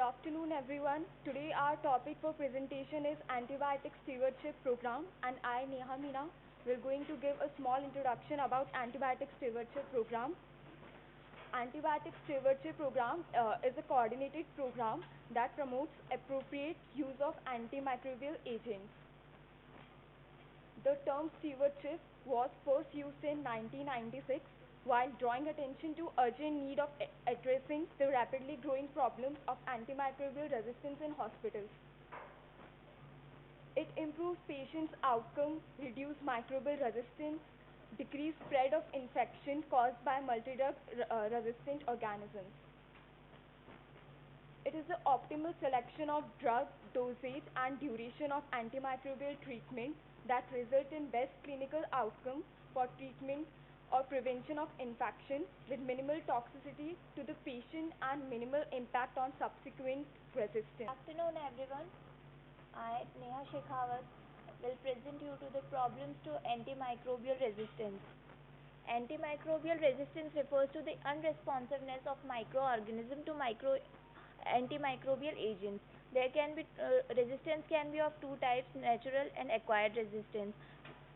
afternoon, everyone. Today our topic for presentation is Antibiotic Stewardship Program, and I, Neha Meena, will going to give a small introduction about Antibiotic Stewardship Program. Antibiotic Stewardship Program is a coordinated program that promotes appropriate use of antimicrobial agents. The term stewardship was first used in 1996 while drawing attention to urgent need of addressing the rapidly growing problems of antimicrobial resistance in hospitals. It improves patients' outcome, reduce microbial resistance, decrease spread of infection caused by multi-drug resistant organisms. It is the optimal selection of drug, dosage and duration of antimicrobial treatment that result in best clinical outcome for treatment or prevention of infection with minimal toxicity to the patient and minimal impact on subsequent resistance. Afternoon everyone. I, Neha Shekhawat, will present you to the problems to antimicrobial resistance. Antimicrobial resistance refers to the unresponsiveness of microorganism to antimicrobial agents. There can be resistance can be of two types: natural and acquired resistance.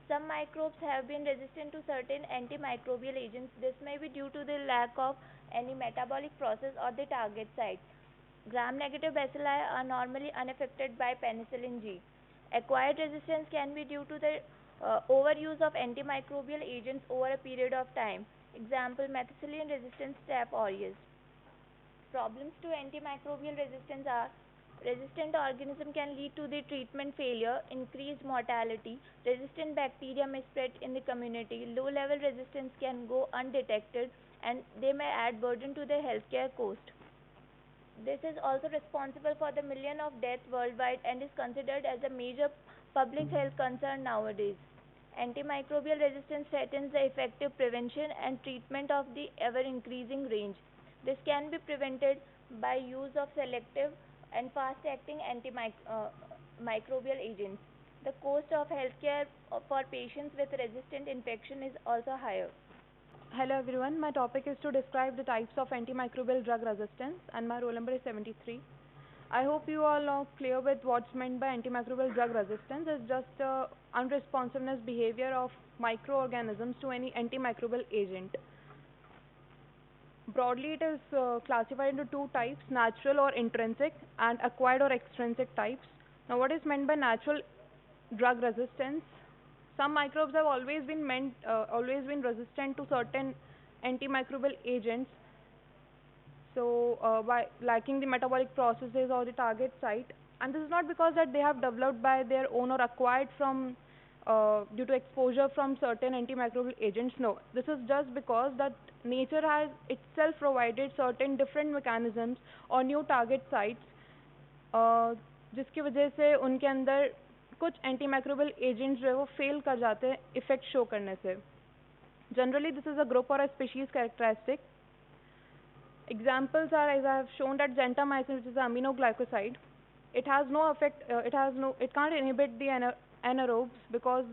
Some microbes have been resistant to certain antimicrobial agents. This may be due to the lack of any metabolic process or the target site. Gram-negative bacilli are normally unaffected by penicillin G. Acquired resistance can be due to the overuse of antimicrobial agents over a period of time. Example: methicillin-resistant Staph aureus. Problems to antimicrobial resistance are: resistant organism can lead to the treatment failure, increased mortality, resistant bacteria may spread in the community, low level resistance can go undetected, and they may add burden to the healthcare cost. This is also responsible for the million of deaths worldwide and is considered as a major public health concern nowadays. Antimicrobial resistance threatens the effective prevention and treatment of the ever increasing range. This can be prevented by use of selective and fast-acting antimicrobial agents. The cost of healthcare for patients with resistant infection is also higher. Hello everyone, my topic is to describe the types of antimicrobial drug resistance and my roll number is 73. I hope you all are clear with what's meant by antimicrobial drug resistance. It's just unresponsiveness behavior of microorganisms to any antimicrobial agent. Broadly, it is classified into two types: natural or intrinsic and acquired or extrinsic types. Now, what is meant by natural drug resistance? Some microbes have always been resistant to certain antimicrobial agents. So, by lacking the metabolic processes or the target site, and this is not because that they have developed by their own or acquired from due to exposure from certain antimicrobial agents. No, this is just because that nature has itself provided certain different mechanisms or new target sites, जिसकी वजह से उनके अंदर कुछ antimicrobial agents जो है वो fail कर जाते हैं इफेक्ट शो करने से. Generally this is a group और a species characteristic. Examples are, as I have shown, that gentamicin, which is an aminoglycoside, it has no effect. It can't inhibit the anaerobes because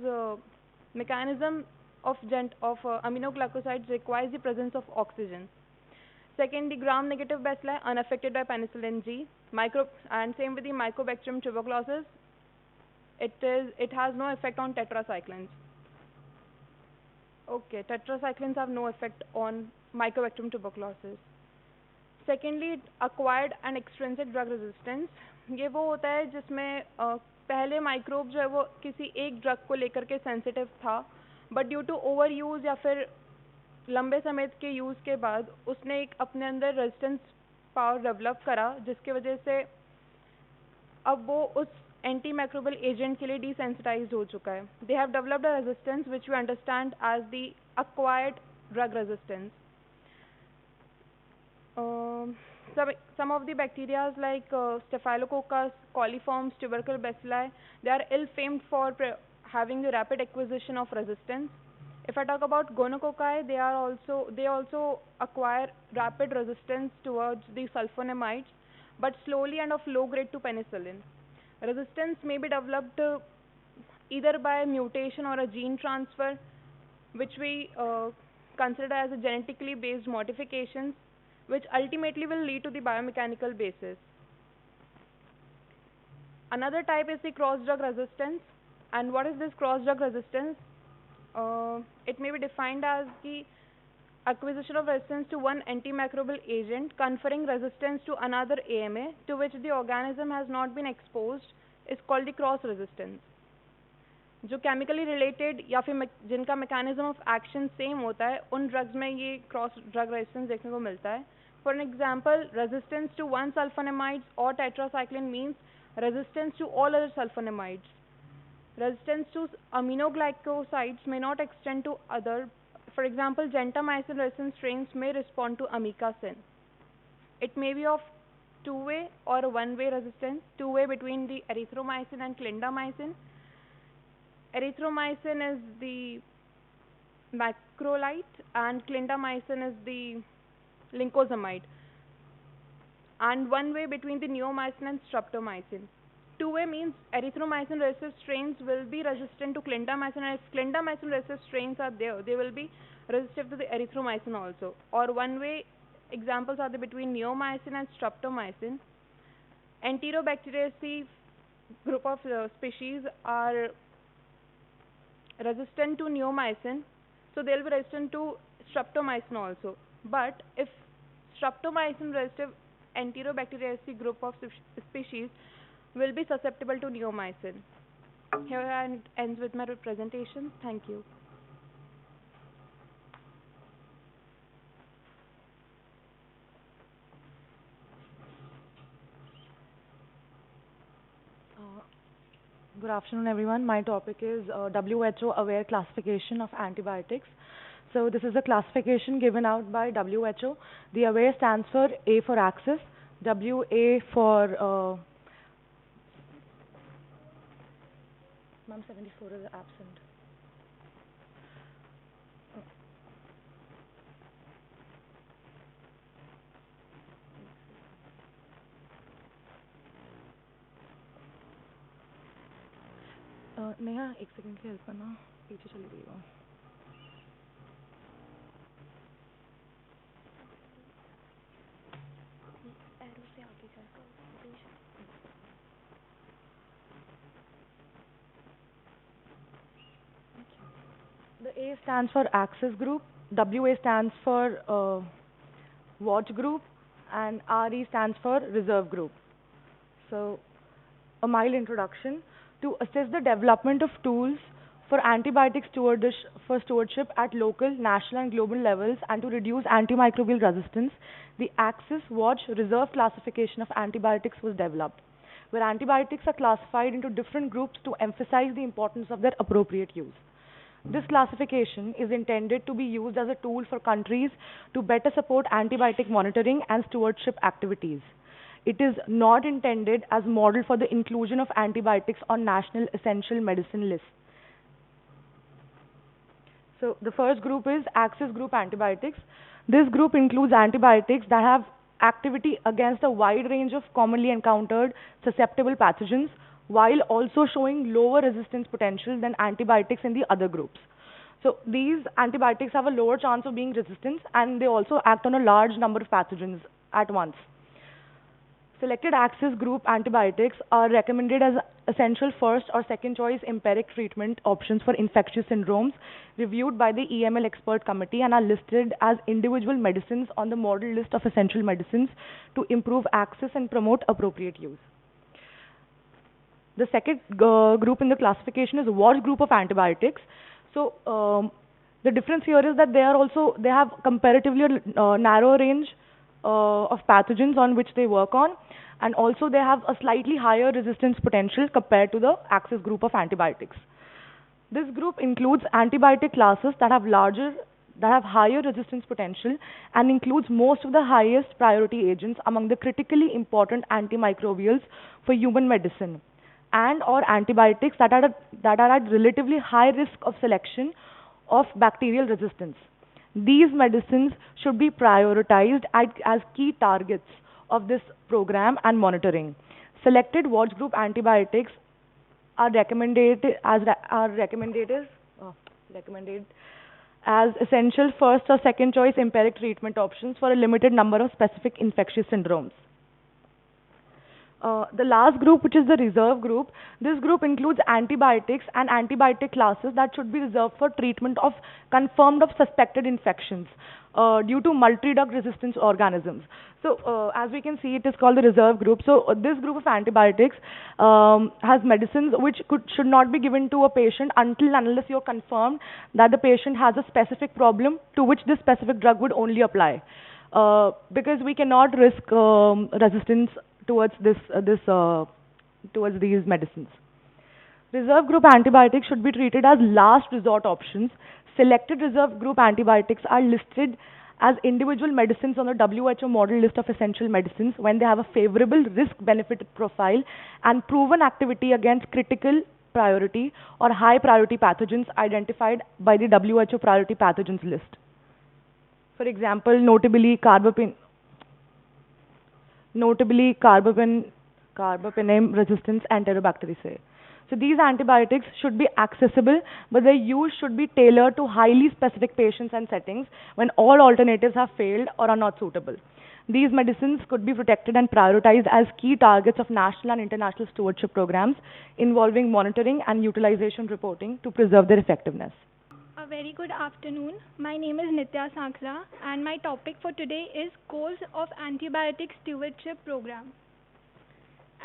mechanism of aminoglycosides requires the presence of oxygen. Second, the gram-negative bacilli unaffected by penicillin G. And same with the Mycobacterium tuberculosis. It has no effect on tetracyclines. Okay, tetracyclines have no effect on Mycobacterium tuberculosis. Secondly, acquired and extrinsic drug resistance. ये वो होता है जिसमें पहले microbe जो है वो किसी एक ड्रग को लेकर के सेंसिटिव था, but due to over use या फिर लंबे समय के यूज़ के बाद उसने एक अपने अंदर रेजिस्टेंस पावर डेवलप करा, जिसके वजह से अब वो उस एंटीमाइक्रोबियल एजेंट के लिए डिसेंसिटाइज्ड हो चुका है. They have developed a resistance which we understand as the acquired drug resistance. Some of the bacteria like Staphylococcus, coliforms, tubercle bacilli, they are ill-famed for having the rapid acquisition of resistance. If I talk about gonococci, they also acquire rapid resistance towards the sulfonamides, but slowly and of low grade to penicillin. Resistance may be developed either by mutation or a gene transfer, which we consider as a genetically based modifications, which ultimately will lead to the biomechanical basis. Another type is the cross-drug resistance. And what is this cross-drug resistance? It may be defined as the acquisition of resistance to one antimicrobial agent conferring resistance to another AMA to which the organism has not been exposed is called the cross resistance. जो chemically related या फिर जिनका mechanism of action same होता है उन drugs में ये cross drug resistance देखने को मिलता है. For an example, resistance to one sulphonamides और tetracycline means resistance to all other sulphonamides. Resistance to aminoglycosides may not extend to other. For example, gentamicin resistant strains may respond to amikacin. It may be of two-way or one-way resistance. Two-way between the erythromycin and clindamycin. Erythromycin is the macrolide and clindamycin is the lincosamide. And one-way between the neomycin and streptomycin. Two-way means erythromycin resistant strains will be resistant to clindamycin, and if clindamycin resistant strains are there, they will be resistant to the erythromycin also. Or one-way examples are the between neomycin and streptomycin. Enterobacteriaceae group of species are resistant to neomycin, so they will be resistant to streptomycin also. But if streptomycin resistant Enterobacteriaceae group of species will be susceptible to neomycin. Here and ends with my presentation. Thank you. Good afternoon, everyone. My topic is WHO aware classification of antibiotics. So this is a classification given out by WHO. The aware stands for A for axis, WA for Ma'am, 74 is absent. Neha एक second की help करना, पीछे चली गई वो. The A stands for axis group, WA stands for watch group, and RE stands for reserve group. So, a mild introduction. To assist the development of tools for antibiotic stewardship at local, national and global levels and to reduce antimicrobial resistance, the axis, watch, reserve classification of antibiotics was developed, where antibiotics are classified into different groups to emphasize the importance of their appropriate use. This classification is intended to be used as a tool for countries to better support antibiotic monitoring and stewardship activities. It is not intended as model for the inclusion of antibiotics on national essential medicine list. So the first group is axis group antibiotics. This group includes antibiotics that have activity against a wide range of commonly encountered susceptible pathogens, while also showing lower resistance potential than antibiotics in the other groups. So these antibiotics have a lower chance of being resistant, and they also act on a large number of pathogens at once. Selected axis group antibiotics are recommended as essential first or second choice empiric treatment options for infectious syndromes reviewed by the EML expert committee and are listed as individual medicines on the model list of essential medicines to improve access and promote appropriate use. The second group in the classification is a watch group of antibiotics. So the difference here is that they have comparatively narrow range of pathogens on which they work on, and also they have a slightly higher resistance potential compared to the axis group of antibiotics. This group includes antibiotic classes that have higher resistance potential and includes most of the highest priority agents among the critically important antimicrobials for human medicine, and or antibiotics that are at relatively high risk of selection of bacterial resistance. These medicines should be prioritized as key targets of this program and monitoring. Selected watch group antibiotics are recommended as essential first or second choice empiric treatment options for a limited number of specific infectious syndromes. The last group, which is the reserve group, this group includes antibiotics and antibiotic classes that should be reserved for treatment of confirmed or suspected infections due to multi-drug resistance organisms. So, as we can see, it is called the reserve group. So, this group of antibiotics has medicines which should not be given to a patient until and unless you're confirmed that the patient has a specific problem to which this specific drug would only apply. Because we cannot risk resistance towards towards these medicines. Reserve group antibiotics should be treated as last resort options. Selected reserve group antibiotics are listed as individual medicines on the WHO model list of essential medicines when they have a favorable risk-benefit profile and proven activity against critical priority or high priority pathogens identified by the WHO priority pathogens list. For example, notably carbapenem resistance Enterobacteriaceae. So these antibiotics should be accessible, but their use should be tailored to highly specific patients and settings when all alternatives have failed or are not suitable. These medicines could be protected and prioritized as key targets of national and international stewardship programs involving monitoring and utilization reporting to preserve their effectiveness. A very good afternoon. My name is Nitya Sankra and my topic for today is Goals of Antibiotic Stewardship Program.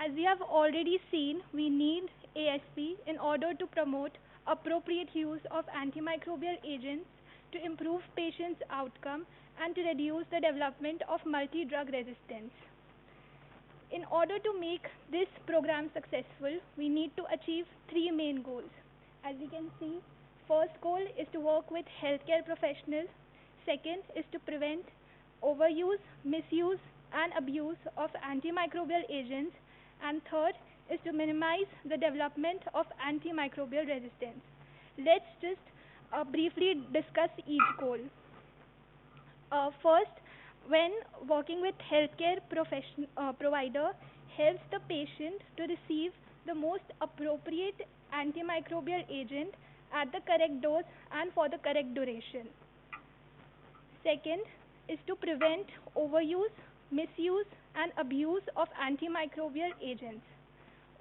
As we have already seen, we need ASP in order to promote appropriate use of antimicrobial agents to improve patients' outcome and to reduce the development of multi-drug resistance. In order to make this program successful, we need to achieve three main goals. As you can see, first goal is to work with healthcare professionals. Second is to prevent overuse, misuse, and abuse of antimicrobial agents. And third is to minimize the development of antimicrobial resistance. Let's just briefly discuss each goal. First, when working with healthcare provider, helps the patient to receive the most appropriate antimicrobial agent at the correct dose and for the correct duration. Second is to prevent overuse, misuse, and abuse of antimicrobial agents.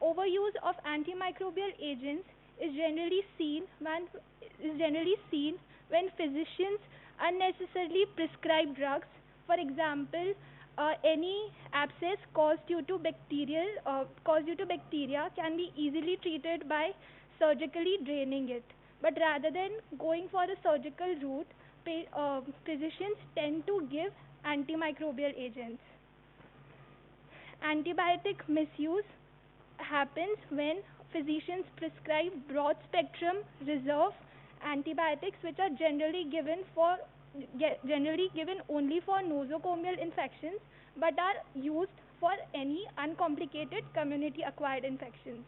Overuse of antimicrobial agents is generally seen when physicians unnecessarily prescribe drugs. For example, any abscess caused due to bacteria can be easily treated by surgically draining it. But rather than going for the surgical route, physicians tend to give antimicrobial agents. Antibiotic misuse happens when physicians prescribe broad spectrum reserve antibiotics which are generally given only for nosocomial infections but are used for any uncomplicated community acquired infections.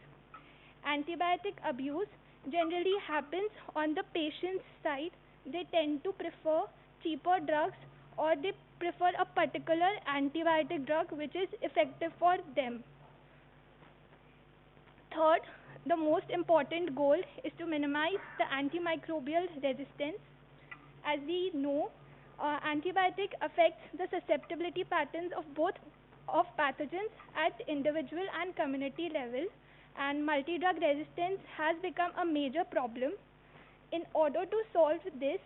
Antibiotic abuse generally happens on the patient's side. They tend to prefer cheaper drugs or they prefer a particular antibiotic drug which is effective for them. Third, the most important goal is to minimize the antimicrobial resistance. As we know, antibiotic affects the susceptibility patterns of both of pathogens at individual and community level, and multi-drug resistance has become a major problem. In order to solve this,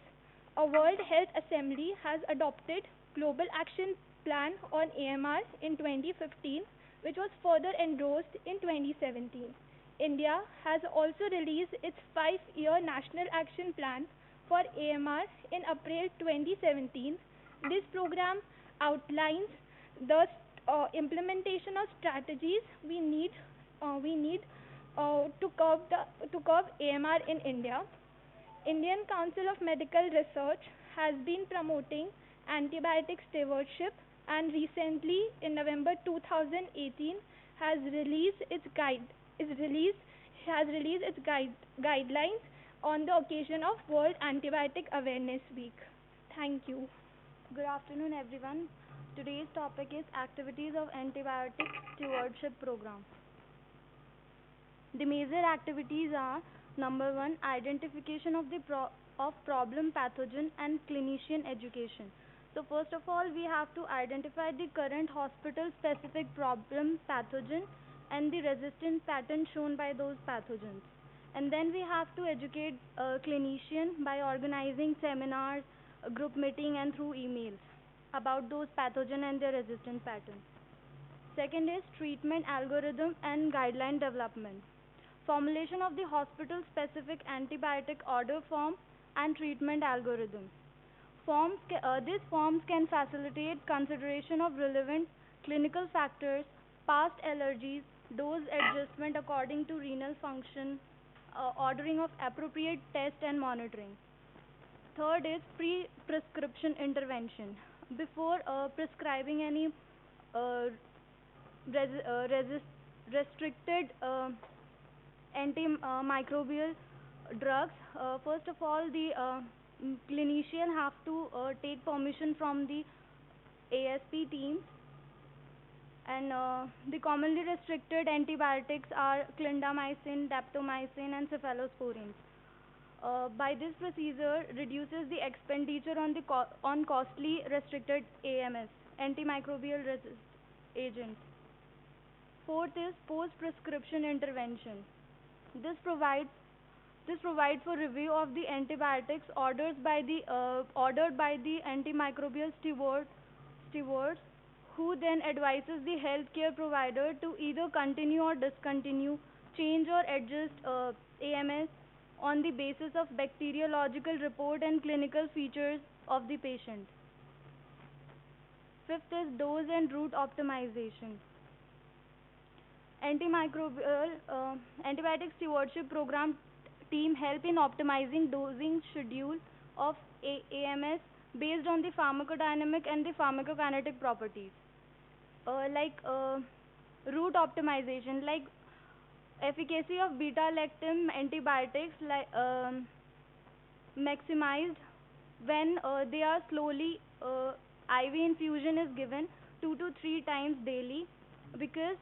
a World Health Assembly has adopted Global Action Plan on AMR in 2015, which was further endorsed in 2017. India has also released its 5-year National Action Plan for AMR in April 2017. This program outlines the implementation of strategies we need to curb AMR in India. Indian Council of Medical Research has been promoting antibiotic stewardship and recently in November 2018 has released its guidelines on the occasion of World Antibiotic Awareness Week. Thank you. Good afternoon, everyone. Today's topic is activities of antibiotic stewardship program. The major activities are: number 1, identification of the problem pathogen and clinician education. So first of all, we have to identify the current hospital-specific problem pathogen and the resistance pattern shown by those pathogens. And then we have to educate clinician by organizing seminars, group meeting and through emails about those pathogen and their resistance patterns. Second is treatment algorithm and guideline development. Formulation of the hospital-specific antibiotic order form and treatment algorithm. These forms can facilitate consideration of relevant clinical factors, past allergies, dose adjustment according to renal function, ordering of appropriate test and monitoring. Third is pre-prescription intervention. Before prescribing any uh, restricted antimicrobial drugs, first of all, the clinician have to take permission from the ASP team. And the commonly restricted antibiotics are clindamycin, daptomycin, and cephalosporins. By this procedure, reduces the expenditure on on costly restricted AMS, antimicrobial agents. Fourth is post-prescription intervention. This provides for review of the antibiotics ordered by the antimicrobial stewards, who then advises the healthcare provider to either continue or discontinue, change or adjust AMS on the basis of bacteriological report and clinical features of the patient. Fifth is dose and route optimization. Antibiotic stewardship program team help in optimizing dosing schedule of AMS based on the pharmacodynamic and the pharmacokinetic properties. Route optimization, like efficacy of beta-lactam antibiotics maximized when they are slowly IV infusion is given 2 to 3 times daily, because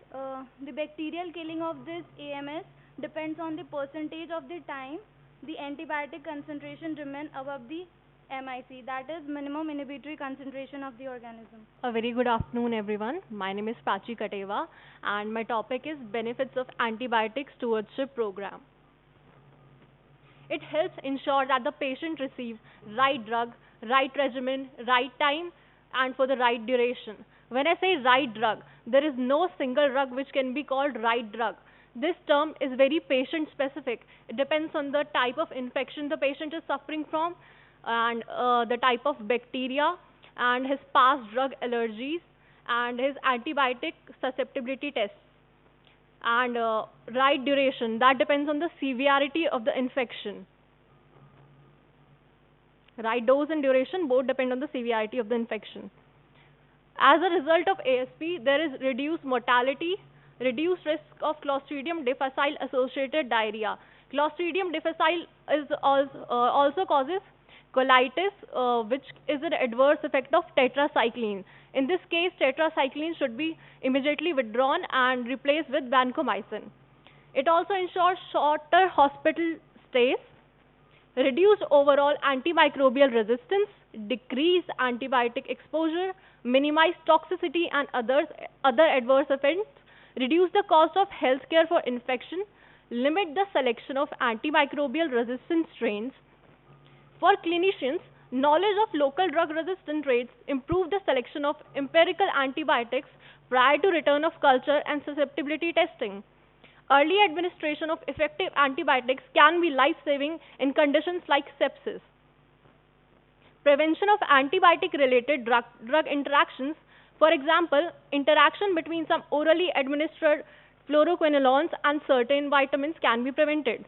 the bacterial killing of this AMS depends on the percentage of the time the antibiotic concentration remain above the MIC, that is minimum inhibitory concentration of the organism. A very good afternoon, everyone. My name is Prachi Kateva, and my topic is benefits of antibiotic stewardship program. It helps ensure that the patient receive right drug, right regimen, right time, and for the right duration. When I say right drug, there is no single drug which can be called right drug. This term is very patient specific. It depends on the type of infection the patient is suffering from, and the type of bacteria, and his past drug allergies, and his antibiotic susceptibility tests. And right duration, that depends on the severity of the infection. Right dose and duration both depend on the severity of the infection. As a result of ASP, there is reduced mortality, reduced risk of Clostridium difficile associated diarrhea. Clostridium difficile is also causes colitis, which is an adverse effect of tetracycline. In this case, tetracycline should be immediately withdrawn and replaced with vancomycin. It also ensures shorter hospital stays, reduced overall antimicrobial resistance, decreased antibiotic exposure, minimize toxicity and other adverse effects, reduce the cost of healthcare for infection, limit the selection of antimicrobial resistant strains. For clinicians, knowledge of local drug resistant rates improve the selection of empirical antibiotics prior to return of culture and susceptibility testing. Early administration of effective antibiotics can be life-saving in conditions like sepsis. Prevention of antibiotic-related drug interactions, for example, interaction between some orally administered fluoroquinolones and certain vitamins, can be prevented.